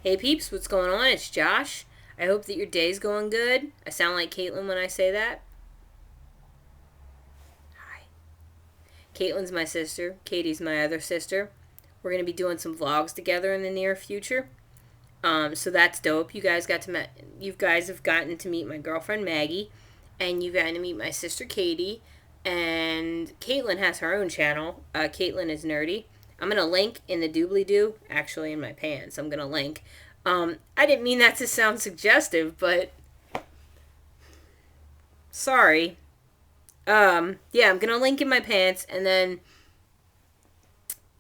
Hey peeps, what's going on? It's Josh. I hope that your day's going good. I sound like Caitlin when I say that. Hi. Caitlin's my sister. Katie's my other sister. We're gonna be doing some vlogs together in the near future. So that's dope. You guys have gotten to meet my girlfriend Maggie, and you've gotten to meet my sister Katie, and Caitlin has her own channel. Caitlin is nerdy. I'm gonna link in the doobly doo. Actually, in my pants, I'm gonna link. I didn't mean that to sound suggestive, but sorry. Yeah, I'm gonna link in my pants, and then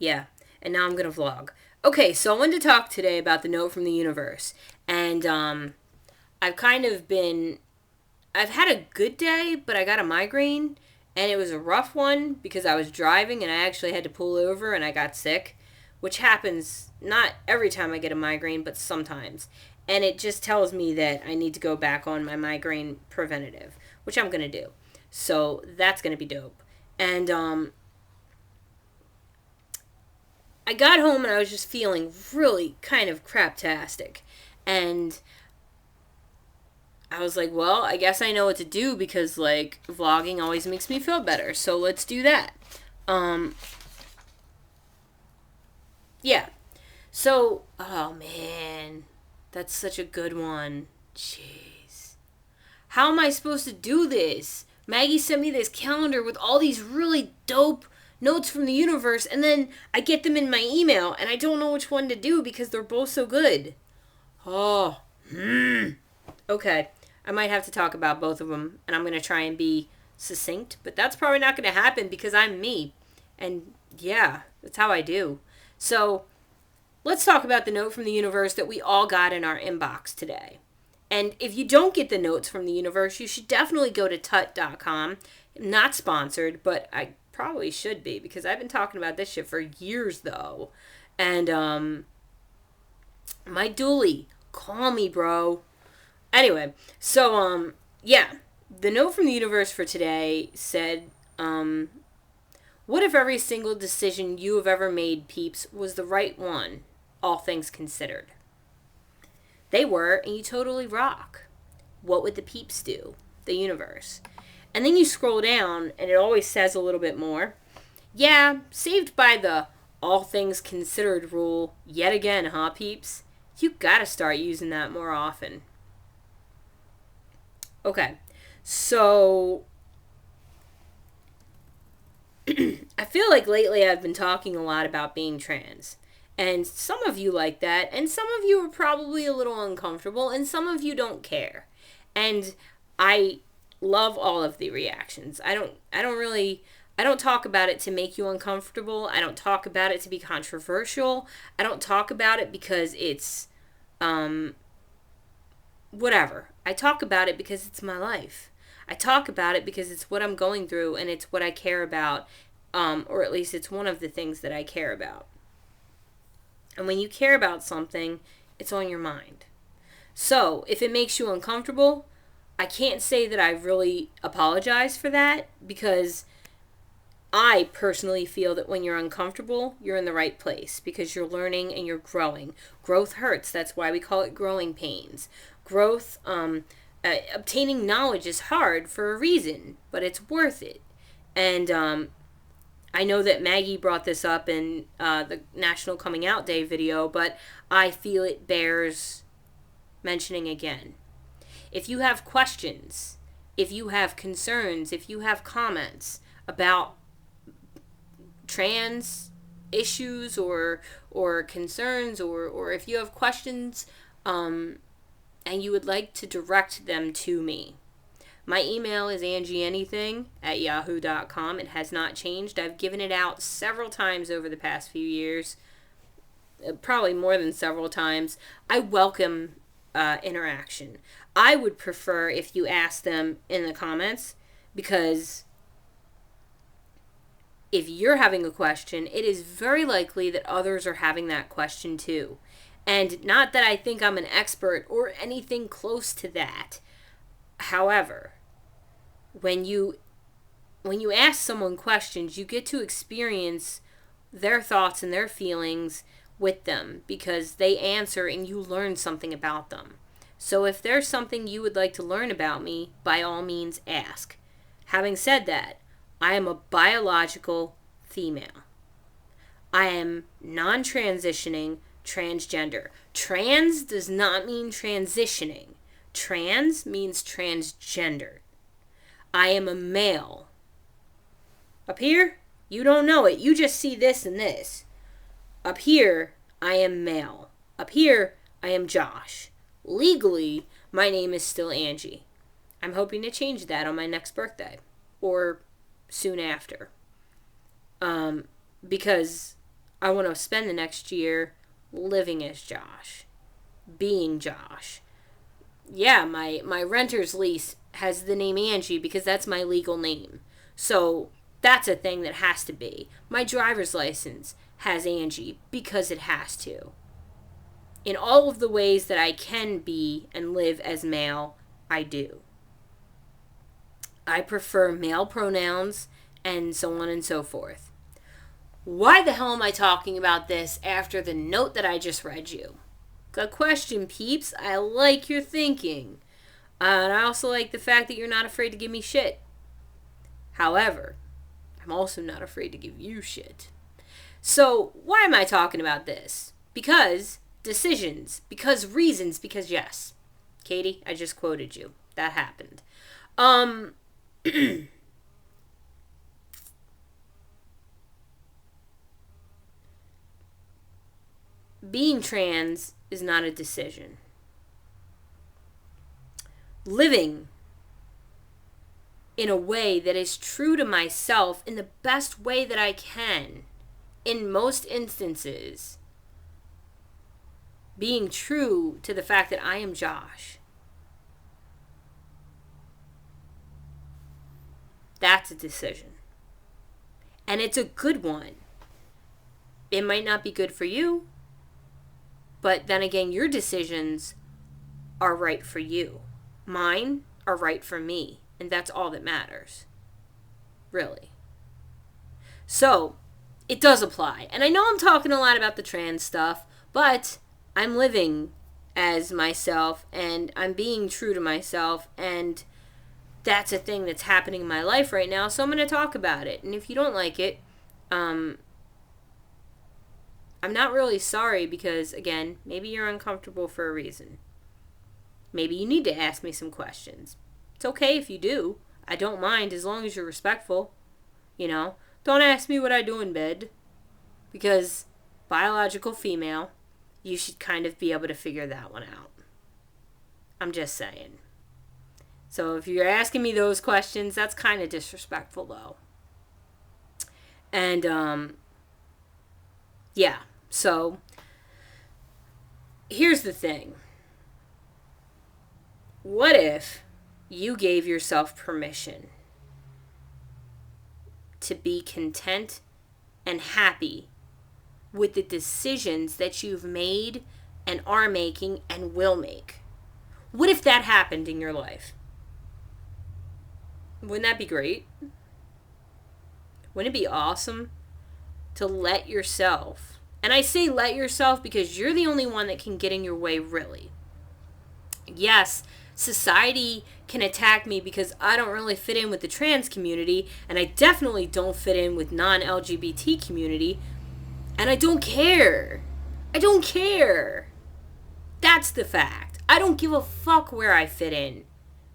yeah, and now I'm gonna vlog. Okay, so I wanted to talk today about the note from the universe, and I've kind of been, I've had a good day, but I got a migraine, and it was a rough one because I was driving and I actually had to pull over and I got sick, which happens not every time I get a migraine, but sometimes. And it just tells me that I need to go back on my migraine preventative, which I'm going to do. So that's going to be dope. And I got home and I was just feeling really kind of craptastic. And I was like, well, I guess I know what to do because, like, vlogging always makes me feel better. So let's do that. Yeah. So, oh man, that's such a good one. Jeez. How am I supposed to do this? Maggie sent me this calendar with all these really dope notes from the universe, and then I get them in my email, and I don't know which one to do because they're both so good. Oh, okay. I might have to talk about both of them, and I'm going to try and be succinct, but that's probably not going to happen because I'm me. And yeah, that's how I do. So, let's talk about the note from the universe that we all got in our inbox today. And if you don't get the notes from the universe, you should definitely go to tut.com. Not sponsored, but I probably should be because I've been talking about this shit for years though. And my dually, call me, bro. Anyway, so yeah, the note from the universe for today said, what if every single decision you have ever made, peeps, was the right one, all things considered? They were, and you totally rock. What would the peeps do? The universe. And then you scroll down, and it always says a little bit more. Yeah, saved by the all things considered rule yet again, huh, peeps? You gotta start using that more often. Okay, so I feel like lately I've been talking a lot about being trans. And some of you like that, and some of you are probably a little uncomfortable, and some of you don't care. And I love all of the reactions. I don't talk about it to make you uncomfortable. I don't talk about it to be controversial. I don't talk about it because it's whatever. I talk about it because it's my life. I talk about it because it's what I'm going through and it's what I care about, or at least it's one of the things that I care about. And when you care about something, it's on your mind. So, if it makes you uncomfortable, I can't say that I really apologize for that because I personally feel that when you're uncomfortable, you're in the right place because you're learning and you're growing. Growth hurts. That's why we call it growing pains. Growth, obtaining knowledge is hard for a reason, but it's worth it. And I know that Maggie brought this up in the National Coming Out Day video, but I feel it bears mentioning again. If you have questions, if you have concerns, if you have comments about trans issues or concerns, or if you have questions and you would like to direct them to me, my email is angieanything@yahoo.com. It has not changed. I've given it out several times over the past few years, probably more than several times. I welcome interaction. I would prefer if you ask them in the comments because if you're having a question, it is very likely that others are having that question too. And not that I think I'm an expert or anything close to that. However, when you ask someone questions, you get to experience their thoughts and their feelings with them because they answer and you learn something about them. So if there's something you would like to learn about me, by all means ask. Having said that, I am a biological female. I am non-transitioning transgender. Trans does not mean transitioning. Trans means transgender. I am a male. Up here, you don't know it. You just see this and this. Up here, I am male. Up here, I am Josh. Legally, my name is still Angie. I'm hoping to change that on my next birthday. Or soon after. Because I want to spend the next year living as Josh. Being Josh. Yeah, my renter's lease has the name Angie because that's my legal name. So that's a thing that has to be. My driver's license has Angie because it has to. In all of the ways that I can be and live as male, I do. I prefer male pronouns and so on and so forth. Why the hell am I talking about this after the note that I just read you? Good question, peeps. I like your thinking. And I also like the fact that you're not afraid to give me shit. However, I'm also not afraid to give you shit. So, why am I talking about this? Because decisions, because reasons, because yes. Katie, I just quoted you. That happened. Being trans is not a decision. Living in a way that is true to myself in the best way that I can, in most instances, being true to the fact that I am Josh. That's a decision. And it's a good one. It might not be good for you, but then again, your decisions are right for you. Mine are right for me, and that's all that matters. Really. So, it does apply. And I know I'm talking a lot about the trans stuff, but I'm living as myself, and I'm being true to myself, and that's a thing that's happening in my life right now, so I'm going to talk about it. And if you don't like it, I'm not really sorry because, again, maybe you're uncomfortable for a reason. Maybe you need to ask me some questions. It's okay if you do. I don't mind as long as you're respectful. You know, don't ask me what I do in bed because biological female, you should kind of be able to figure that one out. I'm just saying. So if you're asking me those questions, that's kind of disrespectful though. And, yeah. So, here's the thing. What if you gave yourself permission to be content and happy with the decisions that you've made and are making and will make? What if that happened in your life? Wouldn't that be great? Wouldn't it be awesome to let yourself, and I say let yourself because you're the only one that can get in your way, really. Yes, society can attack me because I don't really fit in with the trans community, and I definitely don't fit in with non-LGBT community, and I don't care. I don't care. That's the fact. I don't give a fuck where I fit in.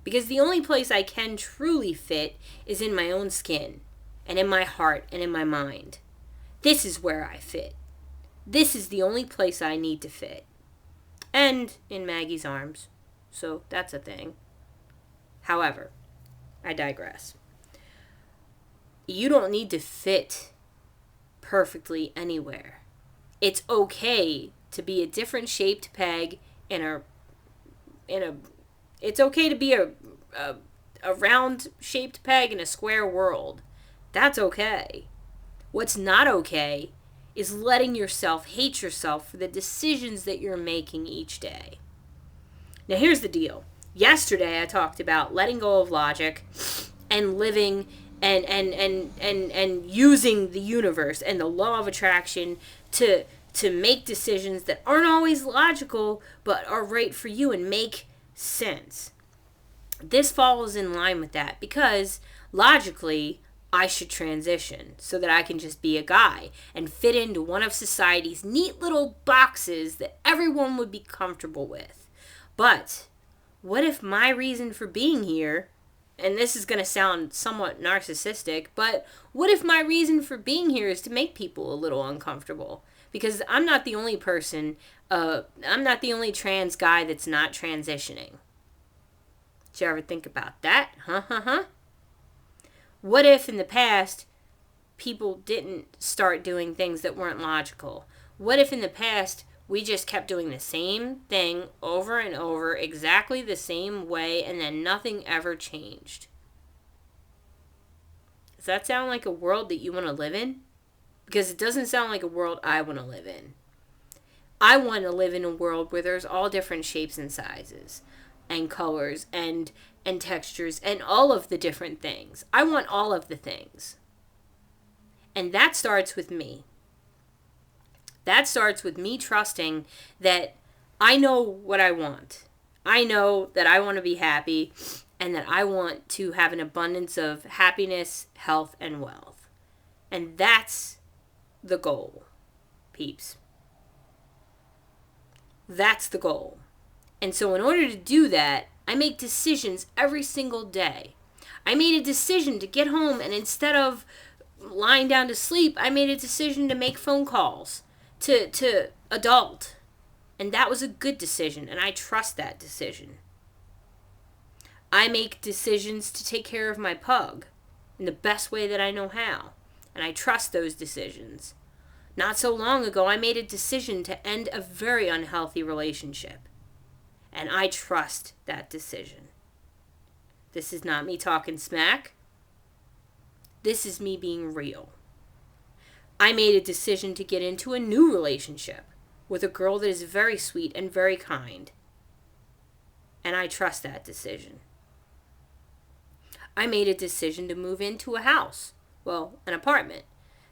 Because the only place I can truly fit is in my own skin, and in my heart, and in my mind. This is where I fit. This is the only place I need to fit. And in Maggie's arms. So that's a thing. However, I digress. You don't need to fit perfectly anywhere. It's okay to be a different shaped peg in a it's okay to be a round shaped peg in a square world. That's okay. What's not okay is letting yourself hate yourself for the decisions that you're making each day. Now here's the deal. Yesterday I talked about letting go of logic and living and using the universe and the law of attraction to to make decisions that aren't always logical, but are right for you and make sense. This falls in line with that because logically, I should transition so that I can just be a guy and fit into one of society's neat little boxes that everyone would be comfortable with. But what if my reason for being here, and this is going to sound somewhat narcissistic, but what if my reason for being here is to make people a little uncomfortable? Because I'm not the only person, I'm not the only trans guy that's not transitioning. Did you ever think about that? What if in the past people didn't start doing things that weren't logical? What if in the past we just kept doing the same thing over and over, exactly the same way, and then nothing ever changed? Does that sound like a world that you want to live in? Because it doesn't sound like a world I want to live in. I want to live in a world where there's all different shapes and sizes and colors and textures and all of the different things. I want all of the things. And that starts with me. That starts with me trusting that I know what I want. I know that I want to be happy and that I want to have an abundance of happiness, health, and wealth. And that's the goal, peeps. That's the goal. And so in order to do that, I make decisions every single day. I made a decision to get home, and instead of lying down to sleep, I made a decision to make phone calls to adult. And that was a good decision, and I trust that decision. I make decisions to take care of my pug in the best way that I know how, and I trust those decisions. Not so long ago, I made a decision to end a very unhealthy relationship. And I trust that decision. This is not me talking smack. This is me being real. I made a decision to get into a new relationship with a girl that is very sweet and very kind. And I trust that decision. I made a decision to move into a house, well, an apartment,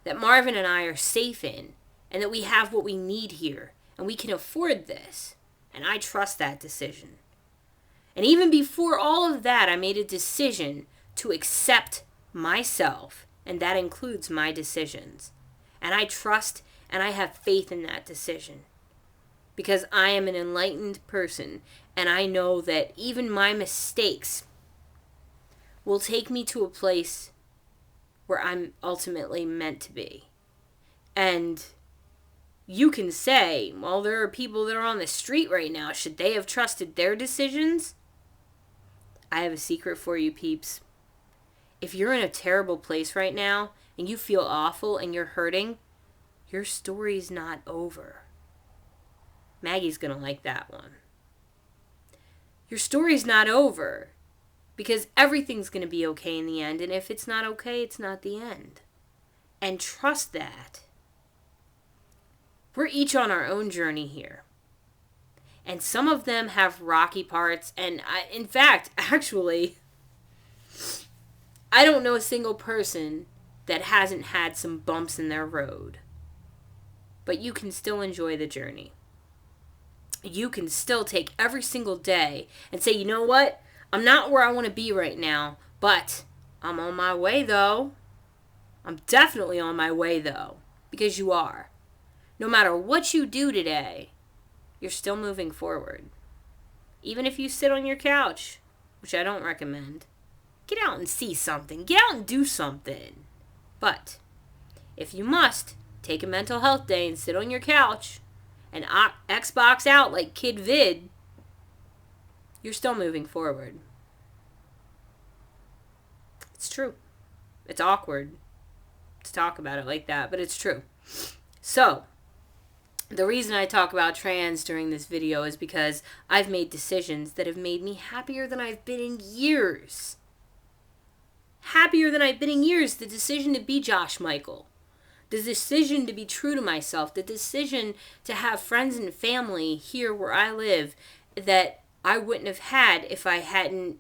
that Marvin and I are safe in, and that we have what we need here, and we can afford this. And I trust that decision. And even before all of that, I made a decision to accept myself, and that includes my decisions. And I trust and I have faith in that decision. Because I am an enlightened person, and I know that even my mistakes will take me to a place where I'm ultimately meant to be. And you can say, well, there are people that are on the street right now. Should they have trusted their decisions? I have a secret for you, peeps. If you're in a terrible place right now and you feel awful and you're hurting, your story's not over. Maggie's gonna like that one. Your story's not over because everything's gonna be okay in the end, and if it's not okay, it's not the end. And trust that. We're each on our own journey here. And some of them have rocky parts. And in fact, actually, I don't know a single person that hasn't had some bumps in their road. But you can still enjoy the journey. You can still take every single day and say, you know what? I'm not where I want to be right now, but I'm on my way though. I'm definitely on my way though. Because you are. No matter what you do today, you're still moving forward. Even if you sit on your couch, which I don't recommend, get out and see something. Get out and do something. But if you must, take a mental health day and sit on your couch and Xbox out like Kid Vid, you're still moving forward. It's true. It's awkward to talk about it like that, but it's true. So, the reason I talk about trans during this video is because I've made decisions that have made me happier than I've been in years. Happier than I've been in years. The decision to be Josh Michael. The decision to be true to myself. The decision to have friends and family here where I live that I wouldn't have had if I hadn't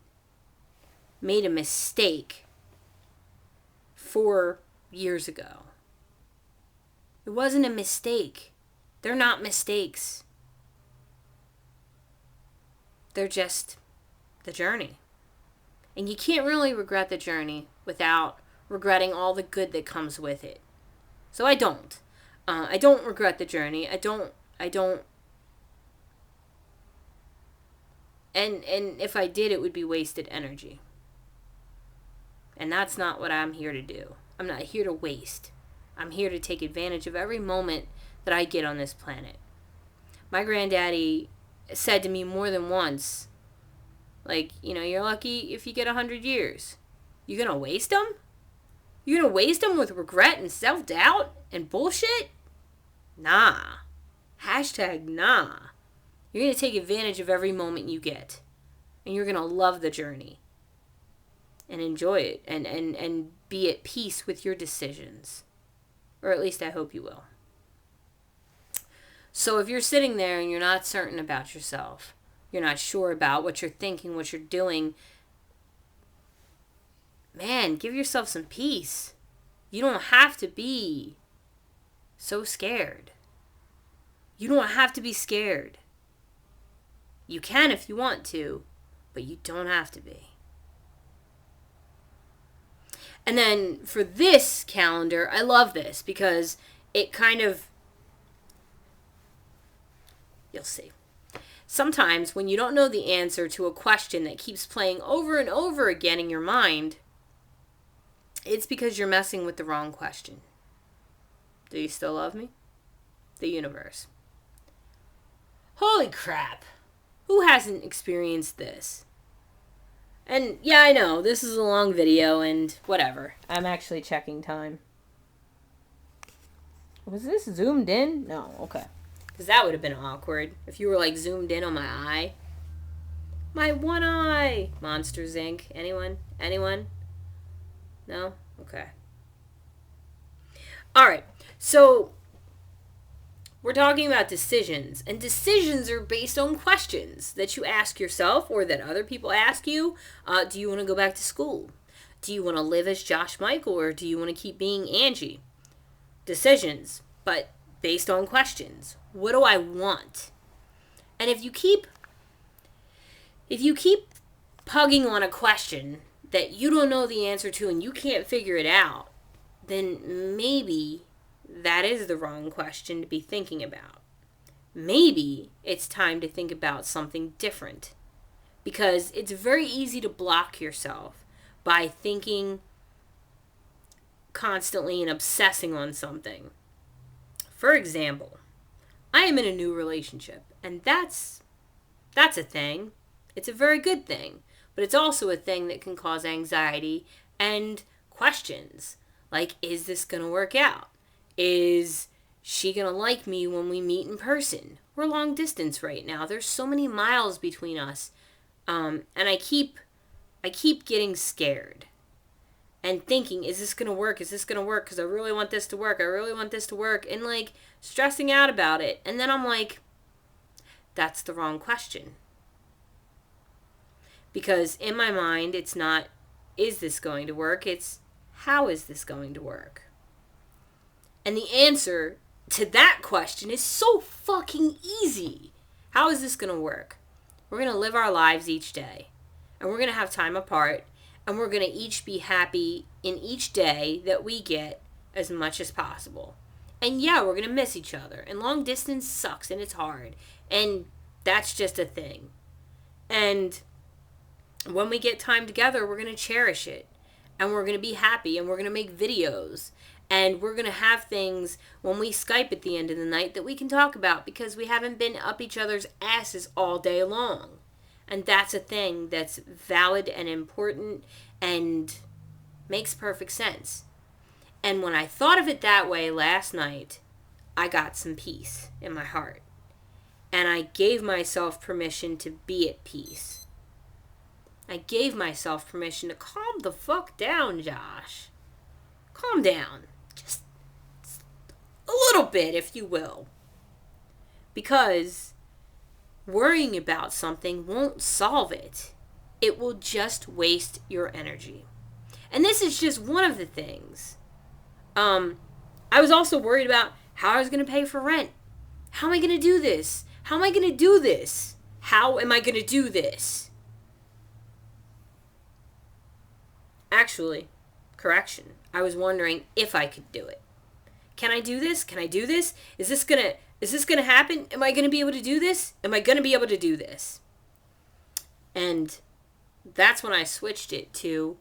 made a mistake 4 years ago. It wasn't a mistake. They're not mistakes. They're just the journey. And you can't really regret the journey without regretting all the good that comes with it. So I don't. I don't regret the journey. I don't. And if I did, it would be wasted energy. And that's not what I'm here to do. I'm not here to waste. I'm here to take advantage of every moment that I get on this planet. My granddaddy said to me more than once, like, you're lucky if you get 100 years. You gonna waste them? You gonna waste them with regret and self-doubt and bullshit? Nah. #nah. You're gonna take advantage of every moment you get. And you're gonna love the journey. And enjoy it. And be at peace with your decisions. Or at least I hope you will. So if you're sitting there and you're not certain about yourself, you're not sure about what you're thinking, what you're doing, man, give yourself some peace. You don't have to be so scared. You don't have to be scared. You can if you want to, but you don't have to be. And then for this calendar, I love this because it kind of, you'll see. Sometimes when you don't know the answer to a question that keeps playing over and over again in your mind, it's because you're messing with the wrong question. Do you still love me? The universe. Holy crap. Who hasn't experienced this? And yeah, I know, this is a long video and whatever. I'm actually checking time. Was this zoomed in? No, okay. Because that would have been awkward if you were like zoomed in on my eye. My one eye! Monsters Inc. Anyone? Anyone? No? Okay. Alright, so we're talking about decisions. And decisions are based on questions that you ask yourself or that other people ask you. Do you want to go back to school? Do you want to live as Josh Michael or do you want to keep being Angie? Decisions, but based on questions. What do I want? And if you keep pugging on a question that you don't know the answer to and you can't figure it out, then maybe that is the wrong question to be thinking about. Maybe it's time to think about something different. Because it's very easy to block yourself by thinking constantly and obsessing on something. For example, I am in a new relationship, and that's a thing. It's a very good thing, but it's also a thing that can cause anxiety and questions. Like, is this going to work out? Is she going to like me when we meet in person? We're long distance right now. There's so many miles between us. And I keep getting scared and thinking, is this going to work? Is this going to work? Because I really want this to work. I really want this to work. And like stressing out about it. And then I'm like, that's the wrong question. Because in my mind, it's not, is this going to work? It's, how is this going to work? And the answer to that question is so fucking easy. How is this going to work? We're going to live our lives each day. And we're going to have time apart. And we're going to each be happy in each day that we get as much as possible. And yeah, we're going to miss each other. And long distance sucks and it's hard. And that's just a thing. And when we get time together, we're going to cherish it. And we're going to be happy. And we're going to make videos. And we're going to have things when we Skype at the end of the night that we can talk about. Because we haven't been up each other's asses all day long. And that's a thing that's valid and important and makes perfect sense. And when I thought of it that way last night, I got some peace in my heart. And I gave myself permission to be at peace. I gave myself permission to calm the fuck down, Josh. Calm down. Just a little bit, if you will. Because worrying about something won't solve it. It will just waste your energy. And this is just one of the things. I was also worried about how I was going to pay for rent, How am I going to do this? How am I going to do this? How am I going to do this? Actually, correction. I was wondering if I could do it. Can I do this? Can I do this? Is this gonna happen? Am I gonna be able to do this? Am I gonna be able to do this? And that's when I switched it to,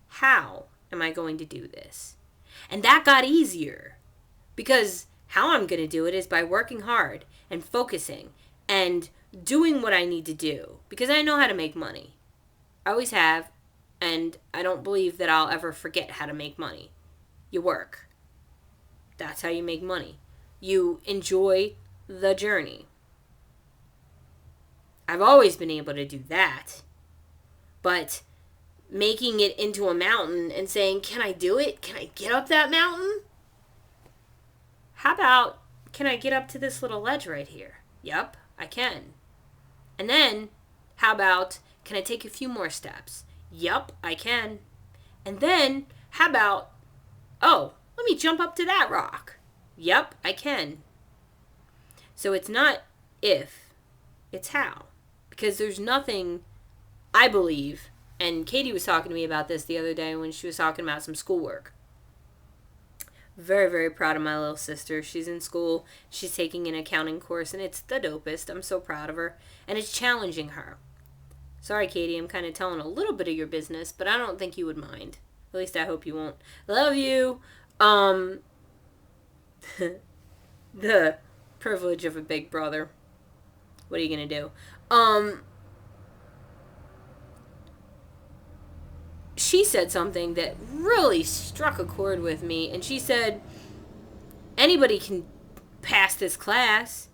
how am I going to do this? And that got easier, because how I'm going to do it is by working hard and focusing and doing what I need to do, because I know how to make money. I always have, and I don't believe that I'll ever forget how to make money. You work. That's how you make money. You enjoy the journey. I've always been able to do that. But making it into a mountain and saying, can I do it? Can I get up that mountain? How about, can I get up to this little ledge right here? Yup, I can. And then, how about, can I take a few more steps? Yup, I can. And then, how about, oh, let me jump up to that rock. Yup, I can. So it's not if, it's how. Because there's nothing, I believe, and Katie was talking to me about this the other day when she was talking about some schoolwork. Very, very proud of my little sister. She's in school. She's taking an accounting course, and it's the dopest. I'm so proud of her. And it's challenging her. Sorry, Katie, I'm kind of telling a little bit of your business, but I don't think you would mind. At least I hope you won't. Love you. The privilege of a big brother. What are you going to do? She said something that really struck a chord with me, and she said, anybody can pass this class.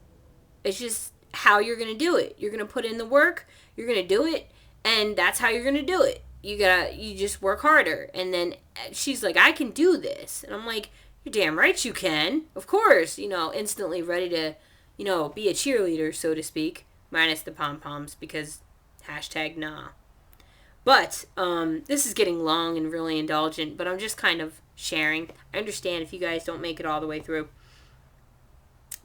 It's just how you're going to do it. You're going to put in the work, you're going to do it, and that's how you're going to do it. You just work harder. And then she's like, I can do this. And I'm like, you're damn right you can. Of course, instantly ready to, be a cheerleader, so to speak, minus the pom-poms, because #nah. But this is getting long and really indulgent, but I'm just kind of sharing. I understand if you guys don't make it all the way through.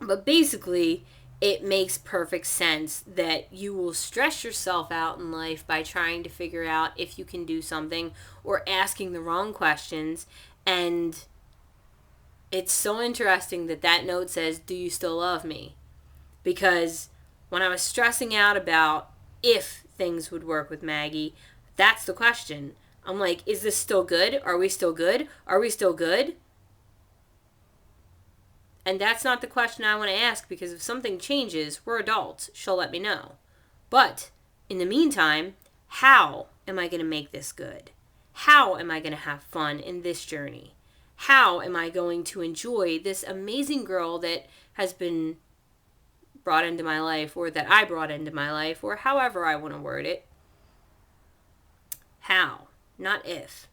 But basically, it makes perfect sense that you will stress yourself out in life by trying to figure out if you can do something or asking the wrong questions. And it's so interesting that note says, do you still love me? Because when I was stressing out about if things would work with Maggie, that's the question. I'm like, is this still good? Are we still good? Are we still good? And that's not the question I want to ask, because if something changes, we're adults. She'll let me know. But in the meantime, how am I going to make this good? How am I going to have fun in this journey? How am I going to enjoy this amazing girl that has been brought into my life, or that I brought into my life, or however I want to word it? How, not if.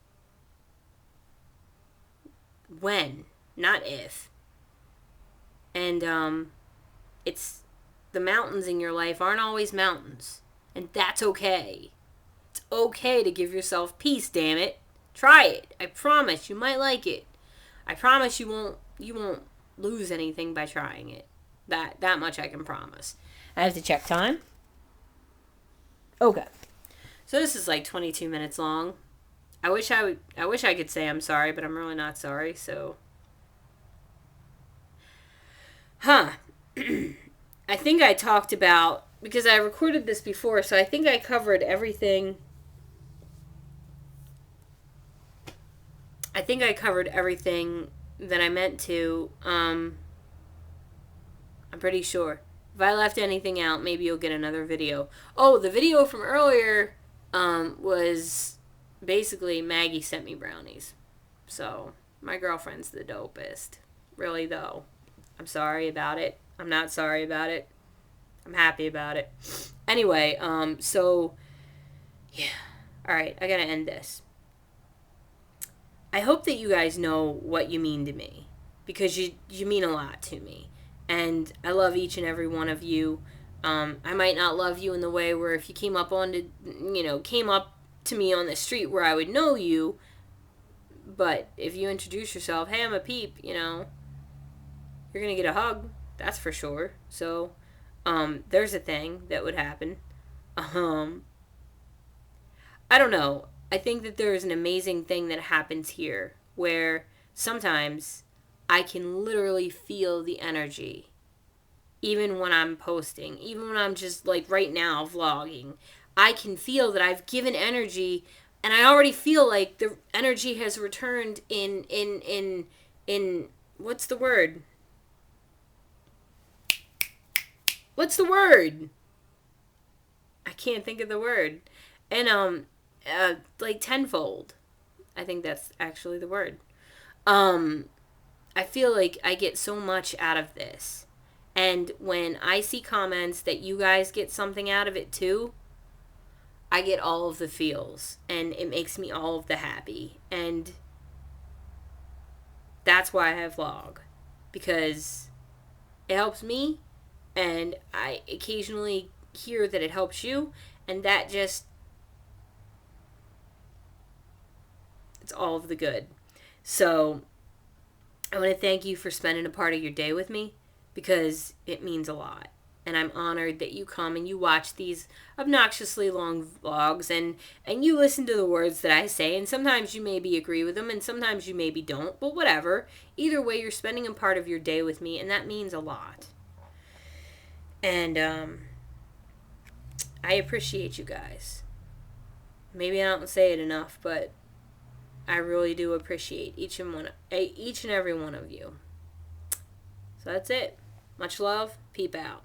When, not if. And it's, the mountains in your life aren't always mountains, and that's okay. It's okay to give yourself peace, damn it. Try it. I promise you might like it. I promise you won't lose anything by trying it. That much I can promise. I have to check time. Okay. So this is like 22 minutes long. I wish I could say I'm sorry, but I'm really not sorry, so. I think I talked about, because I recorded this before, so I think I covered everything. I think I covered everything that I meant to. I'm pretty sure. If I left anything out, maybe you'll get another video. Oh, the video from earlier was basically Maggie sent me brownies. So, my girlfriend's the dopest. Really, though. I'm sorry about it. I'm not sorry about it. I'm happy about it. Anyway, so, yeah. Alright, I gotta end this. I hope that you guys know what you mean to me, because you mean a lot to me. And I love each and every one of you. I might not love you in the way where if you came up to me on the street where I would know you, but if you introduce yourself, hey, I'm a peep, you're going to get a hug. That's for sure. So, there's a thing that would happen. Um, I don't know. I think that there is an amazing thing that happens here where sometimes I can literally feel the energy even when I'm posting, even when I'm just like right now vlogging. I can feel that I've given energy and I already feel like the energy has returned in what's the word? What's the word? I can't think of the word. And like tenfold. I think that's actually the word. Um I feel like I get so much out of this. And when I see comments that you guys get something out of it too, I get all of the feels and it makes me all of the happy. And that's why I vlog, because it helps me and I occasionally hear that it helps you, and that just, it's all of the good. So I want to thank you for spending a part of your day with me because it means a lot. And I'm honored that you come and you watch these obnoxiously long vlogs and you listen to the words that I say. And sometimes you maybe agree with them and sometimes you maybe don't. But whatever. Either way, you're spending a part of your day with me and that means a lot. And I appreciate you guys. Maybe I don't say it enough, but I really do appreciate each and every one of you. So that's it. Much love. Peep out.